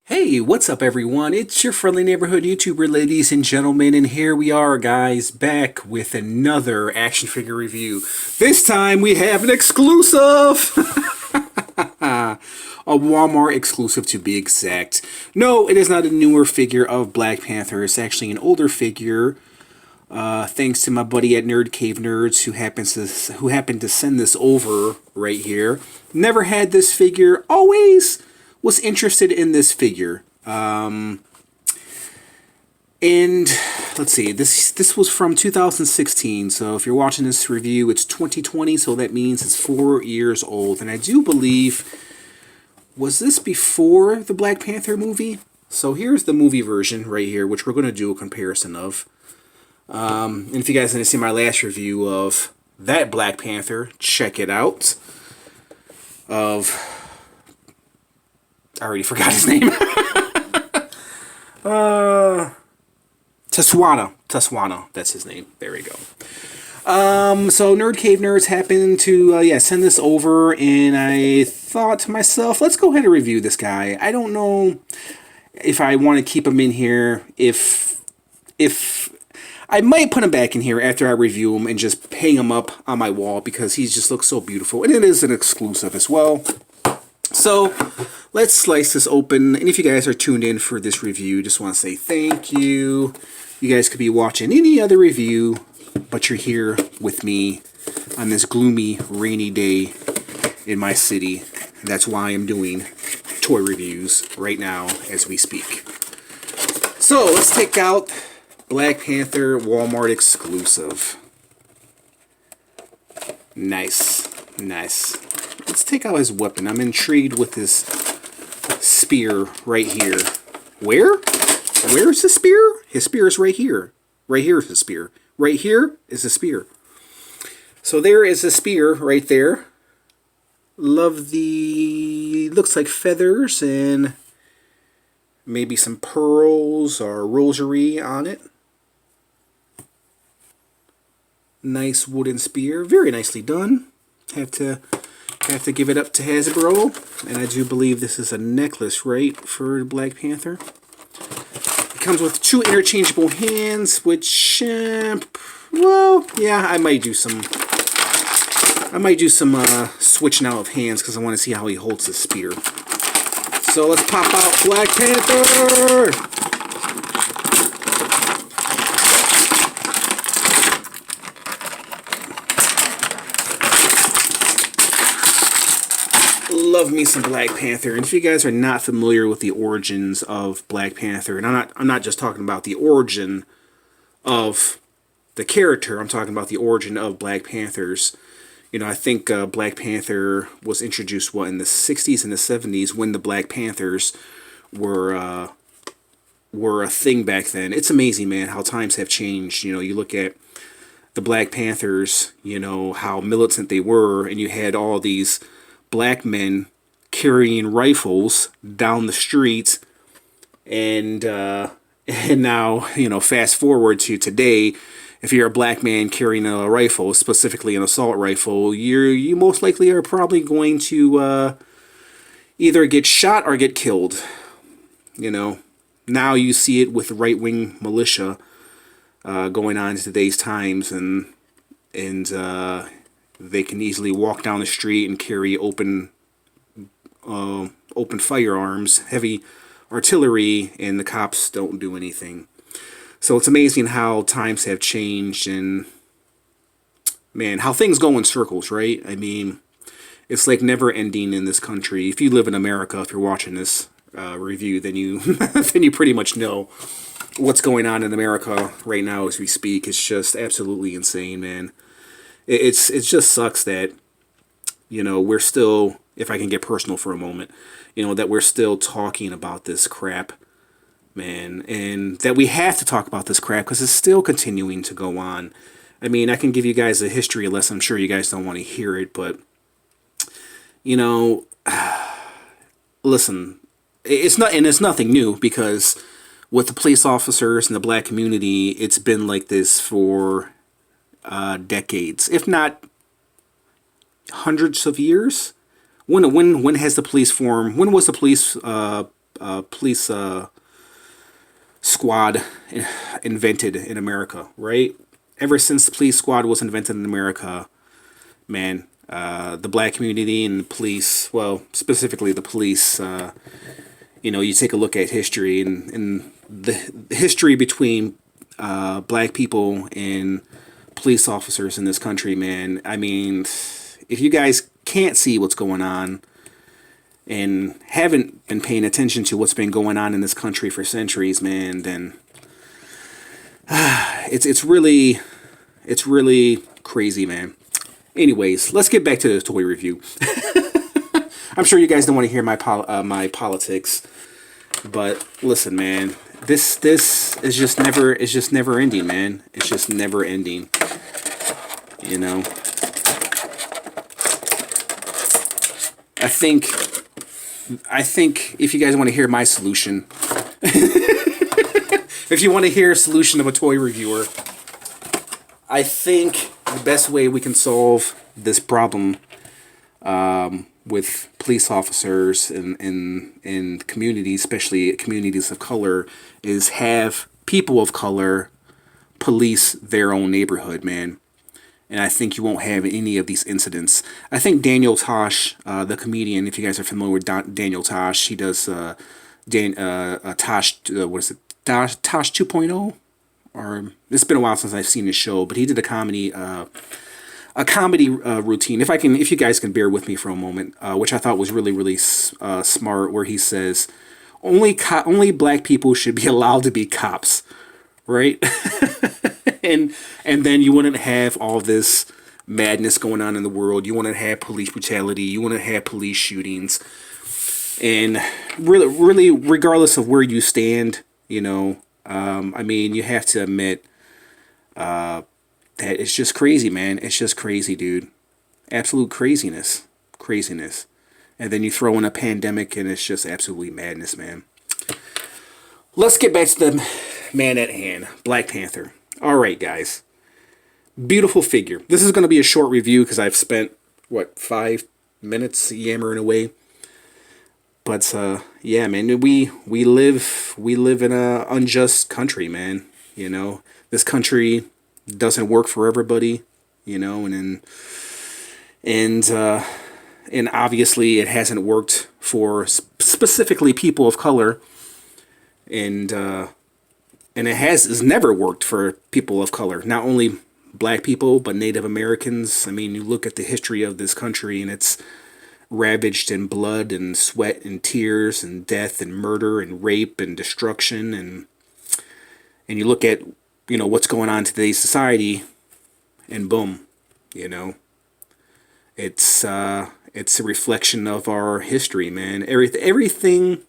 Hey, what's up everyone? It's your friendly neighborhood YouTuber, ladies and gentlemen, and here we are, guys, back with another action figure review. This time we have an exclusive! A Walmart exclusive to be exact. No, it is not a newer figure of Black Panther. It's actually an older figure. Thanks to my buddy at Nerd Cave Nerds who happened to send this over right here. Never had this figure. Always was interested in this figure. And let's see, this was from 2016. So if you're watching this review, it's 2020. So that means it's 4 years old. And I do believe, was this before the Black Panther movie? So here's the movie version right here, which we're going to do a comparison of. And if you guys didn't see my last review of that Black Panther, check it out. I already forgot his name. Taswana, that's his name. There we go. So Nerd Cave Nerds happened to send this over, and I thought to myself, let's go ahead and review this guy. I don't know if I want to keep him in here. If I might put him back in here after I review him and just hang him up on my wall because he just looks so beautiful, and it is an exclusive as well. So let's slice this open, and if you guys are tuned in for this review, just want to say thank you. You guys could be watching any other review, but you're here with me on this gloomy, rainy day in my city. And that's why I'm doing toy reviews right now as we speak. So let's take out Black Panther Walmart exclusive. Nice. Let's take out his weapon. I'm intrigued with this spear right here. Where? Where's the spear? His spear is right here. Right here is the spear. Right here is the spear. So there is the spear right there. Love the... looks like feathers and maybe some pearls or rosary on it. Nice wooden spear. Very nicely done. Have to give it up to Hasbro. And I do believe this is a necklace, right, for Black Panther. It comes with 2 interchangeable hands, which, well, yeah, I might do some switching out of hands because I want to see how he holds the spear. So let's pop out Black Panther! Love me some Black Panther. And if you guys are not familiar with the origins of Black Panther, and I'm not just talking about the origin of the character, I'm talking about the origin of Black Panthers. You know, I think Black Panther was introduced, in the 60s and the 70s when the Black Panthers were a thing back then. It's amazing, man, how times have changed. You know, you look at the Black Panthers, you know, how militant they were, and you had all these black men carrying rifles down the streets, and now, you know, fast forward to today, if you're a black man carrying a rifle, specifically an assault rifle, you most likely are probably going to either get shot or get killed. You know, now you see it with right-wing militia going on in today's times, and they can easily walk down the street and carry open firearms, heavy artillery, and the cops don't do anything. So it's amazing how times have changed, and man, how things go in circles, right? I mean, it's like never ending in this country. If you live in America, if you're watching this review, then you then you pretty much know what's going on in America right now as we speak. It's just absolutely insane, man. It just sucks that, you know, we're still, if I can get personal for a moment, you know, that we're still talking about this crap, man, and that we have to talk about this crap because it's still continuing to go on. I mean, I can give you guys a history lesson. I'm sure you guys don't want to hear it, but, you know, listen, it's nothing new, because with the police officers and the black community, it's been like this for decades, if not hundreds of years. When has the police form? When was the police police squad invented in America, right? Ever since the police squad was invented in America, man, the black community and the police, well, specifically the police, you take a look at history and the history between black people and police officers in this country, man. I mean, if you guys can't see what's going on and haven't been paying attention to what's been going on in this country for centuries, man, then it's really crazy, man. Anyways, let's get back to the toy review. I'm sure you guys don't want to hear my my politics, but listen, man, this is just never ending, man. It's just never ending. You know, I think if you guys want to hear my solution, if you want to hear a solution of a toy reviewer, I think the best way we can solve this problem with police officers in communities, especially communities of color, is have people of color police their own neighborhood, man. And I think you won't have any of these incidents. I think Daniel Tosh, the comedian, if you guys are familiar with Daniel Tosh, he does Tosh, what is it, Tosh 2.0? Or it's been a while since I've seen his show, but he did a comedy routine. If you guys can bear with me for a moment, which I thought was really smart, where he says only black people should be allowed to be cops, right? and then you wouldn't have all this madness going on in the world. You wouldn't have police brutality. You wouldn't have police shootings. And really, regardless of where you stand, I mean, you have to admit that it's just crazy, man. It's just crazy, dude. Absolute craziness. And then you throw in a pandemic, and it's just absolutely madness, man. Let's get back to the man at hand, Black Panther. All right, guys. Beautiful figure. This is going to be a short review because I've spent, 5 minutes yammering away. But yeah, man, we live in a unjust country, man. This country doesn't work for everybody, and obviously it hasn't worked for specifically people of color, and it has never worked for people of color. Not only black people, but Native Americans. I mean, you look at the history of this country, and it's ravaged in blood and sweat and tears and death and murder and rape and destruction, and you look at what's going on in today's society, and boom, it's a reflection of our history, man. Everything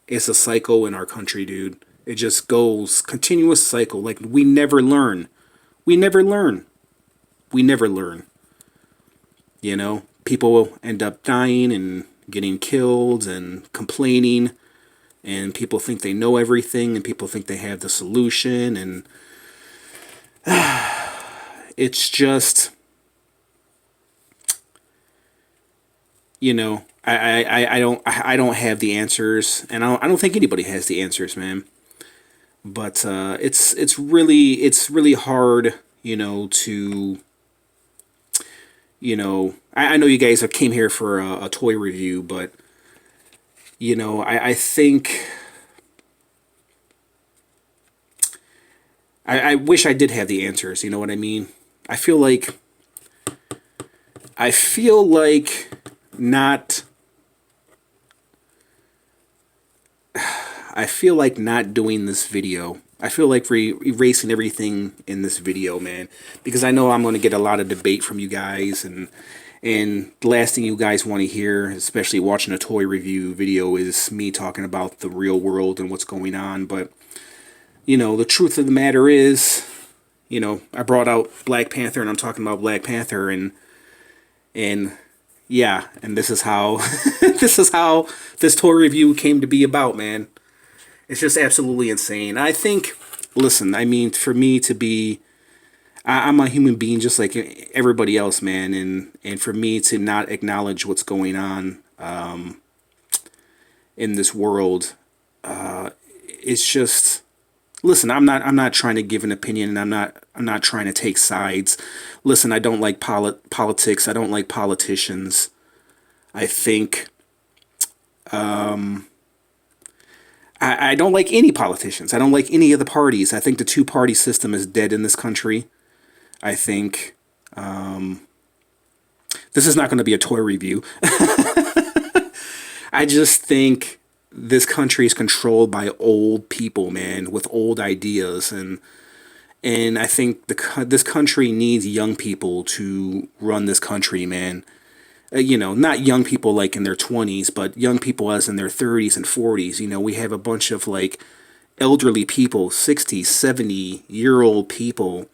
is a cycle in our country, dude. It just goes continuous cycle. Like we never learn. People will end up dying and getting killed and complaining, and people think they know everything, and people think they have the solution, and it's just, I don't have the answers, and I don't think anybody has the answers, man. But it's really hard, to. I know you guys came here for a toy review, but, I think I wish I did have the answers, you know what I mean? I feel like not doing this video. I feel like erasing everything in this video, man, because I know I'm going to get a lot of debate from you guys, and the last thing you guys want to hear, especially watching a toy review video, is me talking about the real world and what's going on. But, the truth of the matter is, I brought out Black Panther, and I'm talking about Black Panther, and yeah, and this is how this toy review came to be about, man. It's just absolutely insane. I think, listen, I mean, for me to be, I'm a human being just like everybody else, man, and for me to not acknowledge what's going on in this world, it's just, listen, I'm not trying to give an opinion, and I'm not trying to take sides. Listen, I don't like politics. I don't like politicians. I think I don't like any politicians. I don't like any of the parties. I think the two-party system is dead in this country. I think this is not going to be a toy review. I just think this country is controlled by old people, man, with old ideas, and I think this country needs young people to run this country, man. Not young people like in their 20s, but young people as in their 30s and 40s. We have a bunch of like elderly people, 60, 70-year-old people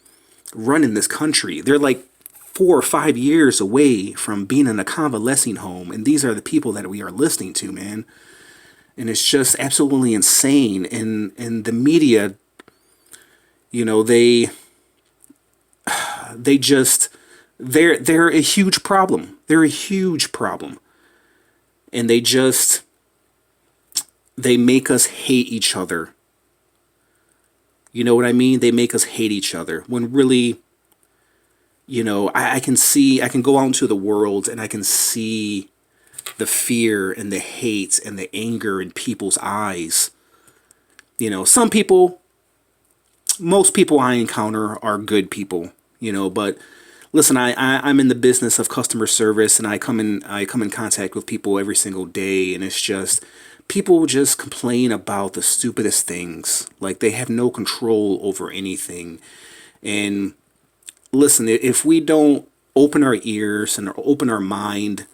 running this country. They're like 4 or 5 years away from being in a convalescing home, and these are the people that we are listening to, man. And it's just absolutely insane. And the media, they just they're a huge problem. They're a huge problem. And they make us hate each other. You know what I mean? They make us hate each other when really, I can go out into the world and I can see the fear and the hate and the anger in people's eyes. Some people, most people I encounter are good people, but listen, I'm in the business of customer service, and I come in contact with people every single day, and it's just people just complain about the stupidest things. Like they have no control over anything. And listen, if we don't open our ears and open our mind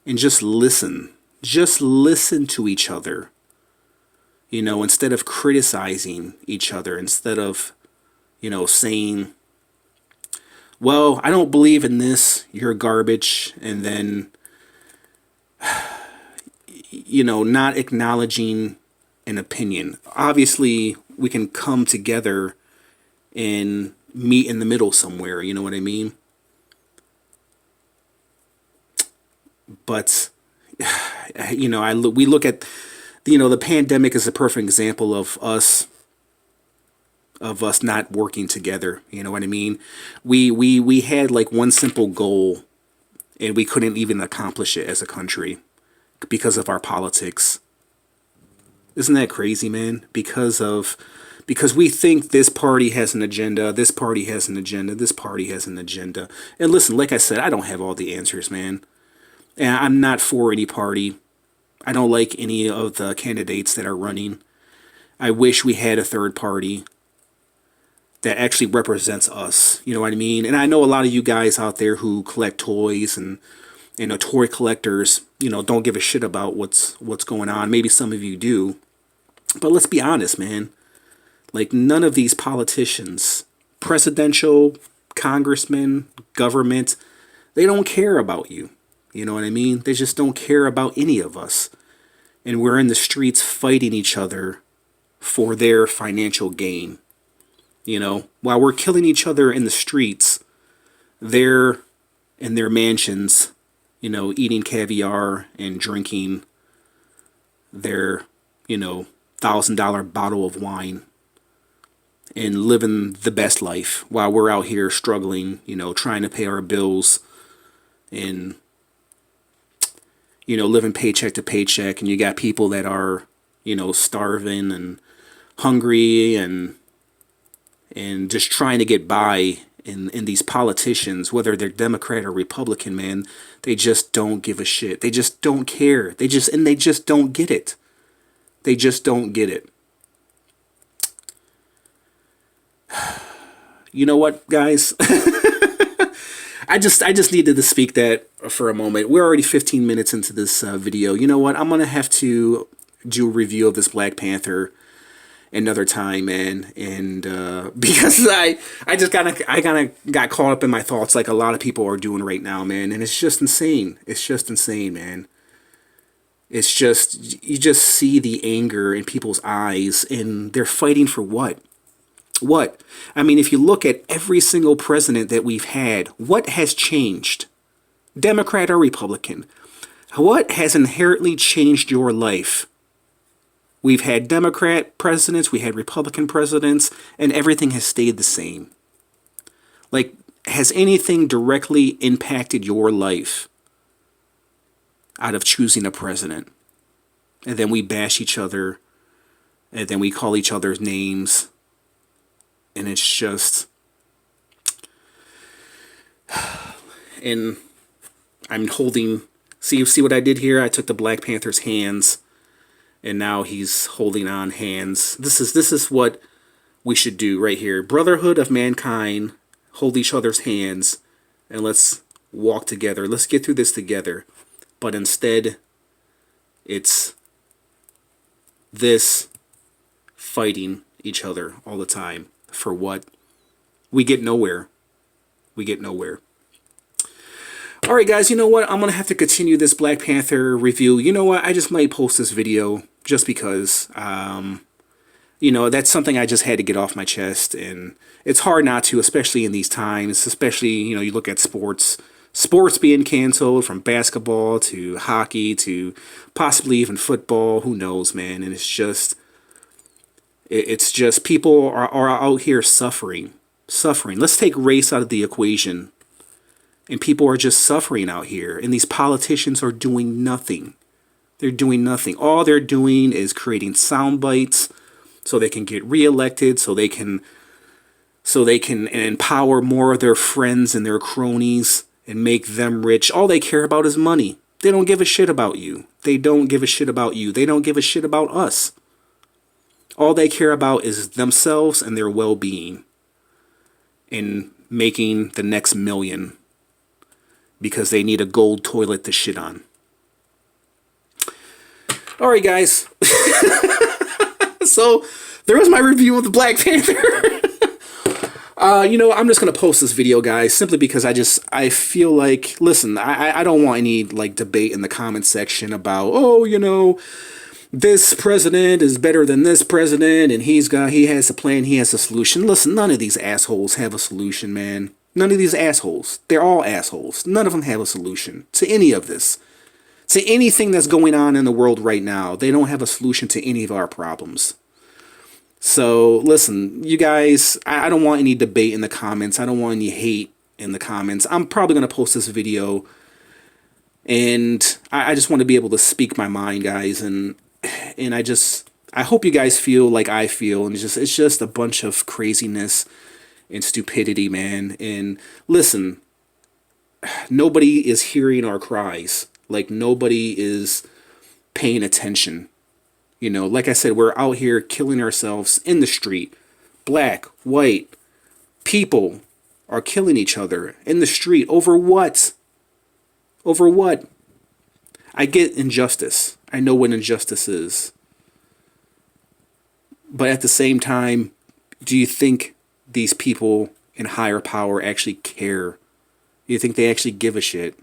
and just listen to each other, instead of criticizing each other, instead of, saying, well, I don't believe in this, you're garbage, and then, not acknowledging an opinion. Obviously, we can come together and meet in the middle somewhere, you know what I mean? But, we look at, the pandemic is a perfect example of us not working together. You know what I mean? We had like one simple goal, and we couldn't even accomplish it as a country because of our politics. Isn't that crazy, man? Because we think this party has an agenda, this party has an agenda, this party has an agenda. And listen, like I said, I don't have all the answers, man. And I'm not for any party. I don't like any of the candidates that are running. I wish we had a third party that actually represents us. You know what I mean? And I know a lot of you guys out there who collect toys and toy collectors, don't give a shit about what's going on. Maybe some of you do. But let's be honest, man. Like, none of these politicians, presidential, congressmen, government, they don't care about you. You know what I mean? They just don't care about any of us. And we're in the streets fighting each other for their financial gain. While we're killing each other in the streets, they're in their mansions, eating caviar and drinking their, $1,000 bottle of wine and living the best life while we're out here struggling, trying to pay our bills and, living paycheck to paycheck. And you got people that are, starving and hungry and just trying to get by. And these politicians, whether they're Democrat or Republican, man, they just don't give a shit. They just don't care. They just don't get it. They just don't get it. You know what, guys? I just needed to speak that for a moment. We're already 15 minutes into this video. You know what? I'm going to have to do a review of this Black Panther another time, man. And because I kind of got caught up in my thoughts like a lot of people are doing right now, man. And it's just insane. It's just insane, man. It's just, you just see the anger in people's eyes, and they're fighting for what? What? I mean, if you look at every single president that we've had, what has changed? Democrat or Republican? What has inherently changed your life We've had Democrat presidents, we had Republican presidents, and everything has stayed the same. Like, has anything directly impacted your life out of choosing a president? And then we bash each other, and then we call each other's names, and it's just... And I'm holding... See what I did here? I took the Black Panther's hands, and now he's holding on hands. This is what we should do right here. Brotherhood of mankind. Hold each other's hands, and let's walk together. Let's get through this together. But instead, it's this fighting each other all the time. For what? We get nowhere. We get nowhere. Alright guys, you know what? I'm going to have to continue this Black Panther review. You know what? I just might post this video just because, you know, that's something I just had to get off my chest. And it's hard not to, especially in these times. Especially, you know, you look at sports. Sports being canceled, from basketball to hockey to possibly even football. Who knows, man? And it's just people are out here suffering. Let's take race out of the equation. And people are just suffering out here. And these politicians are doing nothing. They're doing nothing. All they're doing is creating sound bites so they can get reelected, so they can empower more of their friends and their cronies and make them rich. All they care about is money. They don't give a shit about you. They don't give a shit about you. They don't give a shit about us. All they care about is themselves and their well-being and making the next million because they need a gold toilet to shit on. Alright guys. So, there was my review of the Black Panther. You know, I'm just going to post this video, guys, simply because I feel like, listen, I don't want any, like, debate in the comment section about, oh, you know, this president is better than this president, and he has a plan, he has a solution. Listen, none of these assholes have a solution, man. None of these assholes. They're all assholes. None of them have a solution to any of this. To anything that's going on in the world right now. They don't have a solution to any of our problems. So, listen, you guys, I don't want any debate in the comments. I don't want any hate in the comments. I'm probably going to post this video, and I just want to be able to speak my mind, guys, and I hope you guys feel like I feel, and it's just a bunch of craziness and stupidity, man. And listen, nobody is hearing our cries. Like, nobody is paying attention. You know, like I said, we're out here killing ourselves in the street. Black, white, people are killing each other in the street. Over what? Over what? I get injustice. I know what injustice is. But at the same time, do you think these people in higher power actually care? Do you think they actually give a shit?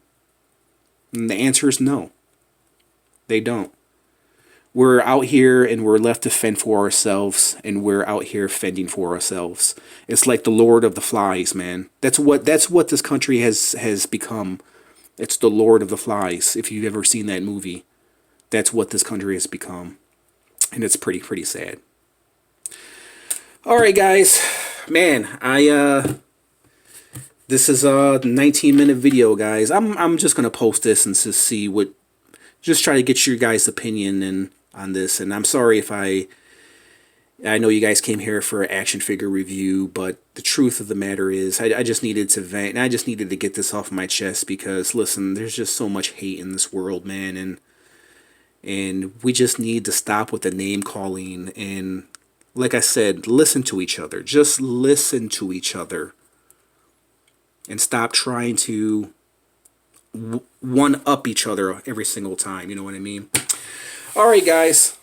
And the answer is no. They don't. We're out here and we're left to fend for ourselves, and we're out here fending for ourselves. It's like the Lord of the Flies, man. That's what this country has become. It's the Lord of the Flies. If you've ever seen that movie, that's what this country has become. And it's pretty sad. Alright guys, man, this is a 19-minute video, guys. I'm just gonna post this and just try to get your guys' opinion on this. And I'm sorry if I know you guys came here for an action figure review, but the truth of the matter is I just needed to vent, and I just needed to get this off my chest because, listen, there's just so much hate in this world, man, and we just need to stop with the name calling, and like I said, listen to each other. Just listen to each other. And stop trying to one-up each other every single time. You know what I mean? Alright, guys.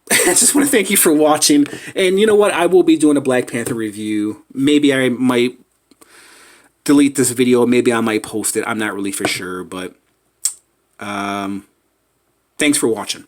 I just want to thank you for watching. And you know what? I will be doing a Black Panther review. Maybe I might delete this video. Maybe I might post it. I'm not really for sure. But thanks for watching.